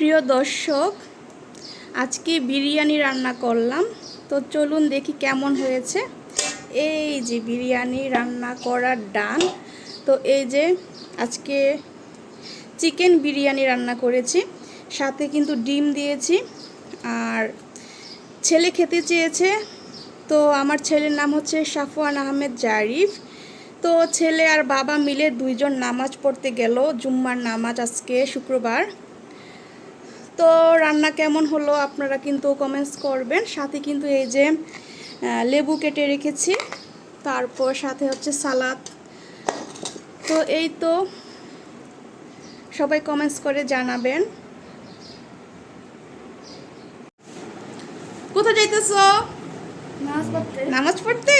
প্রিয় দর্শক, আজকে বিরিয়ানি রান্না করলাম। তো চলুন দেখি কেমন হয়েছে। এই যে বিরিয়ানি রান্না করার ডান। তো এই যে আজকে চিকেন বিরিয়ানি রান্না করেছি, সাথে কিন্তু ডিম দিয়েছি। আর ছেলে খেতে চেয়েছে, তো আমার ছেলের নাম হচ্ছে সাফওয়ান আহমেদ জারিফ। তো ছেলে আর বাবা মিলে দুইজন নামাজ পড়তে গেল, জুম্মার নামাজ, আজকে শুক্রবার। তো রান্না কেমন হলো আপনারা কিন্তু কমেন্টস করবেন। সাথে কিন্তু এই যে লেবু কেটে রেখেছি, তারপর সাথে হচ্ছে সালাদ। তো এই তো, সবাই কমেন্টস করে জানাবেন। কোথায় যাইতেছো? নামাজ পড়তে।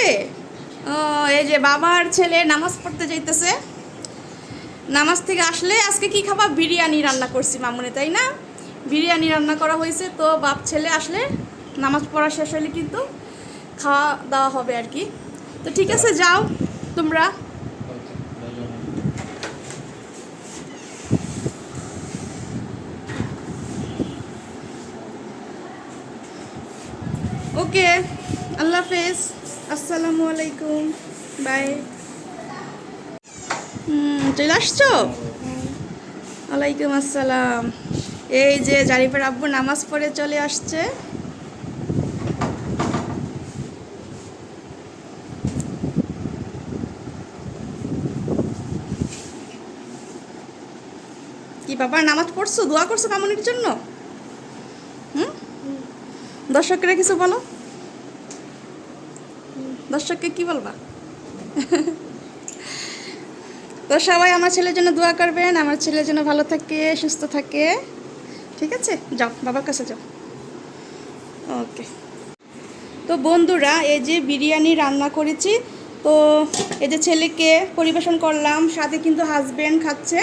ও, এই যে বাবা আর ছেলে নামাজ পড়তে যাইতেছে। নামাজ থেকে আসলে আজকে কি খাবা? বিরিয়ানি রান্না করছি মামুনি, তাই না? বিরিয়ানি রান্না করা হয়েছে। তো বাপ ছেলে আসলে নামাজ পড়া শেষ হলে কিন্তু খাওয়া দাওয়া হবে আর কি। তো ঠিক আছে, যাও তোমরা। ওকে, আল্লাহ হাফেজ, আসসালামু আলাইকুম, বাই। চলে আসছো? ওয়ালাইকুম আসসালাম। এই যে জারিফের আব্বু নামাজ পড়ে চলে আসছে। কি বাবা, নামাজ পড়ছো? দোয়া করছো মামুনির জন্য? দর্শকরা কিছু বলো, দর্শককে কি বলবা? তো সবাই আমার ছেলের জন্য দোয়া করবেন, আমার ছেলের জন্য ভালো থাকে, সুস্থ থাকে। ঠিক আছে, যাও বাবার কাছে যাও। ওকে। তো বন্ধুরা, এই যে বিরিয়ানি রান্না করেছি, তো এই যে ছেলেকে পরিবেশন করলাম, সাথে কিন্তু হাজবেন্ড খাচ্ছে।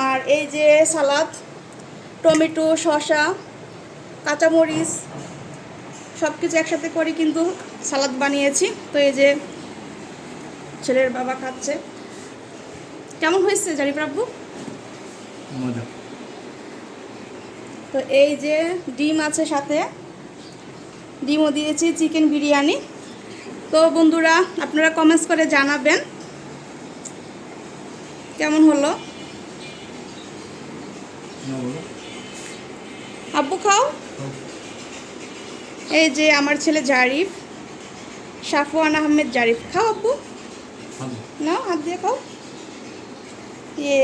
আর এই যে সালাদ, টমেটো, শসা, কাঁচামরিচ সব কিছু একসাথে করে কিন্তু সালাদ বানিয়েছি। তো এই যে ছেলের বাবা খাচ্ছে। কেমন হয়েছে জারিফ আব্বু? মজা। তো এই যে ডিম আছে, সাথে ডিমও দিয়েছি, চিকেন বিরিয়ানি। তো বন্ধুরা, আপনারা কমেন্টস করে জানাবেন কেমন হলো। আব্বু খাও। এই যে আমার ছেলে জারিফ, সাফওয়ান আহমেদ জারিফ। খাও আব্বু, নাও হাত দিয়ে খাও। এ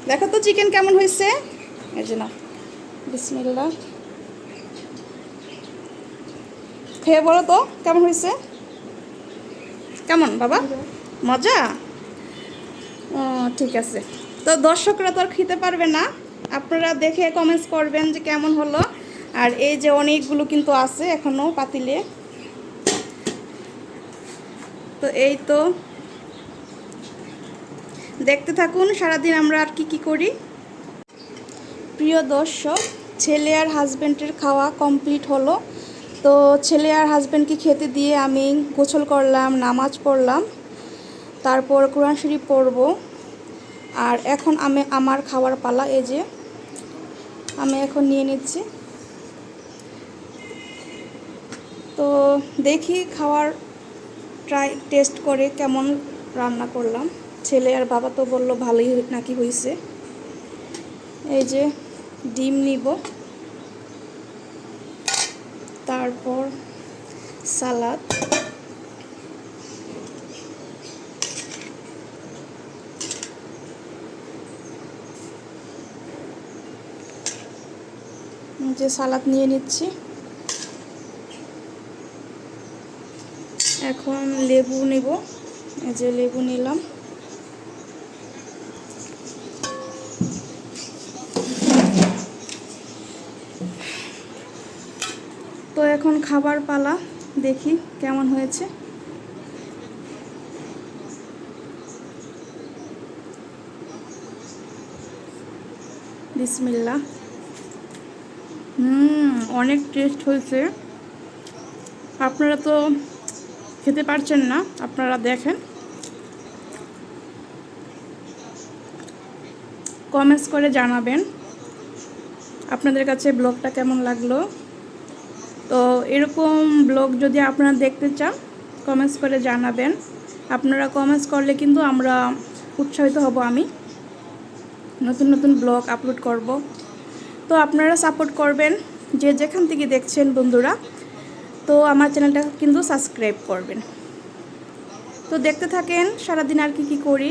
দেখো তো চিকেন কেমন হয়েছে। এই যে নাও, বিসমিল্লাহ। খেয়ে বলো তো কেমন হয়েছে। কেমন বাবা? মজা? ও ঠিক আছে। তো দর্শকরা তো আর খেতে পারবে না, আপনারা দেখে কমেন্টস করবেন যে কেমন হলো। আর এই যে অনেকগুলো কিন্তু আছে এখনও পাতিলে। তো এই তো, দেখতে থাকুন সারাদিন আমরা আর কি কি করি। প্রিয় দর্শক, ছেলে আর হাজব্যান্ডের খাওয়া কমপ্লিট হলো। তো ছেলে আর হাজব্যান্ডকে খেতে দিয়ে আমি গোসল করলাম, নামাজ পড়লাম, তারপর কোরআন শরীফ পড়ব। আর এখন আমি আমার খাওয়ার পালা। এই যে আমি এখন নিয়ে নিচ্ছি। তো দেখি খাওয়ার টেস্ট করে কেমন রান্না করলাম। ছেলে আর বাবা তো বললো ভালোই নাকি হয়েছে। এই যে ডিম নিব, তারপর সালাদ, যে সালাদ নিয়ে নিচ্ছি। এখন লেবু নেব, এই যে লেবু নিলাম। তো এখন খাবার পালা, দেখি কেমন হয়েছে। বিসমিল্লাহ। অনেক টেস্ট হয়েছে। আপনারা তো খেতে পারছেন না, আপনারা দেখেন, কমেন্টস করে জানাবেন আপনাদের কাছে ব্লগটা কেমন লাগলো। তো এরকম ব্লগ যদি আপনারা দেখতে চান কমেন্টস করে জানাবেন। আপনারা কমেন্টস করলে কিন্তু আমরা উৎসাহিত হব, আমি নতুন নতুন ব্লগ আপলোড করব। তো আপনারা সাপোর্ট করবেন যে যেখান থেকে দেখছেন বন্ধুরা। তো আমার চ্যানেলটা কিন্তু সাবস্ক্রাইব করবেন। তো দেখতে থাকেন সারাদিন আর কি করি।